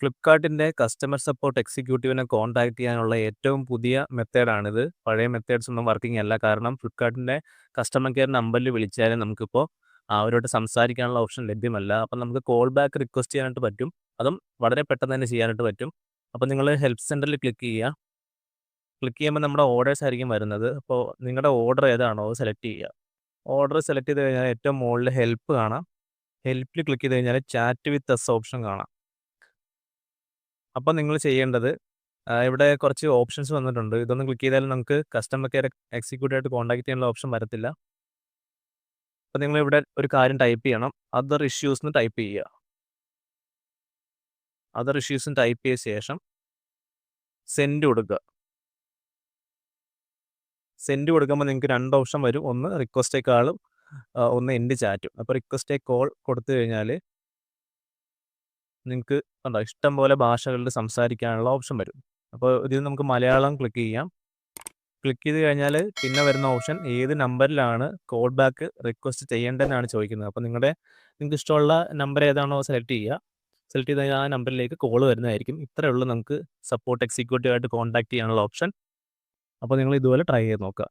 ഫ്ലിപ്കാർട്ടിൻ്റെ customer support എക്സിക്യൂട്ടീവിനെ contact ചെയ്യാനുള്ള ഏറ്റവും പുതിയ മെത്തേഡാണിത്. പഴയ മെത്തേഡ്സ് ഒന്നും വർക്കിംഗ് അല്ല. കാരണം ഫ്ലിപ്കാർട്ടിൻ്റെ കസ്റ്റമർ കെയർ നമ്പറിൽ വിളിച്ചാലും നമുക്കിപ്പോൾ അവരോട് സംസാരിക്കാനുള്ള ഓപ്ഷൻ ലഭ്യമല്ല. അപ്പം നമുക്ക് കോൾ ബാക്ക് റിക്വസ്റ്റ് ചെയ്യാനായിട്ട് പറ്റും. അതും വളരെ പെട്ടെന്ന് തന്നെ ചെയ്യാനായിട്ട് പറ്റും. അപ്പോൾ നിങ്ങൾ ഹെൽപ്പ് സെൻ്ററിൽ ക്ലിക്ക് ചെയ്യുക. ക്ലിക്ക് ചെയ്യുമ്പോൾ നമ്മുടെ ഓർഡേഴ്സ് ആയിരിക്കും വരുന്നത്. അപ്പോൾ നിങ്ങളുടെ ഓർഡർ ഏതാണോ അത് സെലക്ട് ചെയ്യുക. ഓർഡർ സെലക്ട് ചെയ്ത് കഴിഞ്ഞാൽ ഏറ്റവും മുകളിൽ ഹെൽപ്പ് കാണാം. ഹെൽപ്പിൽ ക്ലിക്ക് ചെയ്ത് കഴിഞ്ഞാൽ ചാറ്റ് വിത്ത് എസ് ഓപ്ഷൻ കാണാം. അപ്പോൾ നിങ്ങൾ ചെയ്യേണ്ടത് ഇവിടെ കുറച്ച് ഓപ്ഷൻസ് വന്നിട്ടുണ്ട്. ഇതൊന്നും ക്ലിക്ക് ചെയ്താൽ നമുക്ക് കസ്റ്റമർ കെയർ എക്സിക്യൂട്ടീവായിട്ട് കോൺടാക്ട് ചെയ്യാനുള്ള ഓപ്ഷൻ വരത്തില്ല. അപ്പോൾ നിങ്ങളിവിടെ ഒരു കാര്യം ടൈപ്പ് ചെയ്യണം. അതർ ഇഷ്യൂസ് എന്ന് ടൈപ്പ് ചെയ്യുക. അതർ ഇഷ്യൂസ് ടൈപ്പ് ചെയ്ത ശേഷം സെൻഡ് കൊടുക്കുക. സെൻഡ് കൊടുക്കുമ്പോൾ നിങ്ങൾക്ക് 2 ഓപ്ഷൻ വരും. ഒന്ന് റിക്വസ്റ്റ് എ കാളും ഒന്ന് എൻഡ് ചാറ്റും. അപ്പോൾ റിക്വസ്റ്റ് എ കോൾ കൊടുത്തു കഴിഞ്ഞാൽ നിങ്ങൾക്ക് കണ്ടോ ഇഷ്ടം പോലെ ഭാഷകളിൽ സംസാരിക്കാനുള്ള ഓപ്ഷൻ വരും. അപ്പോൾ ഇതിൽ നമുക്ക് മലയാളം ക്ലിക്ക് ചെയ്യാം. ക്ലിക്ക് ചെയ്ത് കഴിഞ്ഞാൽ പിന്നെ വരുന്ന ഓപ്ഷൻ ഏത് നമ്പറിലാണ് കോൾ ബാക്ക് റിക്വസ്റ്റ് ചെയ്യേണ്ടതെന്നാണ് ചോദിക്കുന്നത്. അപ്പോൾ നിങ്ങൾക്ക് ഇഷ്ടമുള്ള നമ്പർ ഏതാണോ സെലക്ട് ചെയ്യുക. സെലക്ട് ചെയ്ത് കഴിഞ്ഞാൽ ആ നമ്പറിലേക്ക് കോൾ വരുന്നതായിരിക്കും. ഇത്രയേ ഉള്ളൂ നമുക്ക് സപ്പോർട്ട് എക്സിക്യൂട്ടീവായിട്ട് കോൺടാക്ട് ചെയ്യാനുള്ള ഓപ്ഷൻ. അപ്പോൾ നിങ്ങൾ ഇതുപോലെ ട്രൈ ചെയ്ത് നോക്കുക.